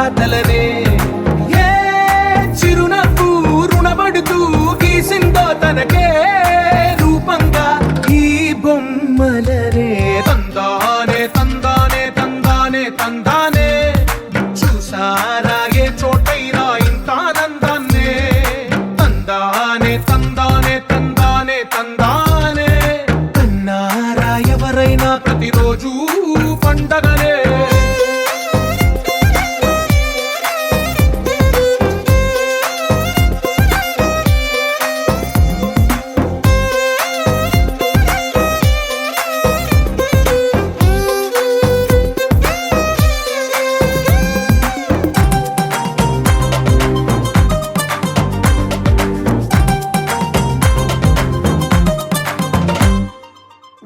రాతలనే ఏ చిరునవ్వు రుణపడుతూ గీసిందో తనకే రూపంగా ఈ బొమ్మలనే తందానే తందానే తందానే తందానే చూసారా ఏ చోటైనా ఇంత ఆనందాన్నే తందానే తందానే తందానే తందానే అన్నారా ఎవరైనా ప్రతిరోజు పండగనే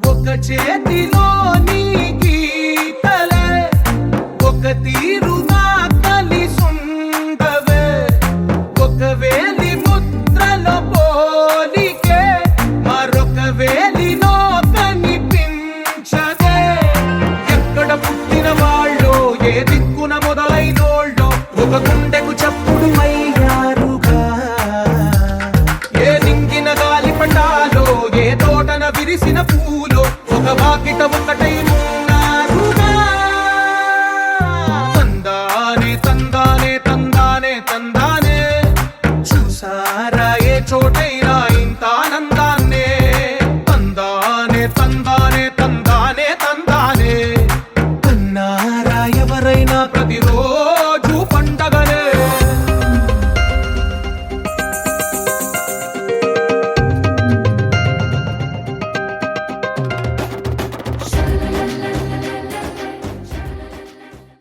ఒక చేతిలో నీ గీతలే ఒక తీరుగా కలిసుండవే ఒక వేలి ముద్రలో పోలికే మరొక వేలిలో కనిపించదే ఎక్కడ పుట్టిన వాళ్ళో ఏ దిక్కున మొదలైనోళ్ళో ఒక గుండెకు చప్పుడు అయ్యారుగా ఏ దింగిన గాలి పటాలో ఏ తోటన విరిసిన పూలో ఒక వాకిట ఒకటై ఉన్నారుగా తందానే తందానే తందానే తందానే చూసారా ఏ చోటైనా ఇంత ఆనందాన్నే తందానే తందానే తందానే తందానే అన్నారా ఎవరైనా ప్రతిరోజు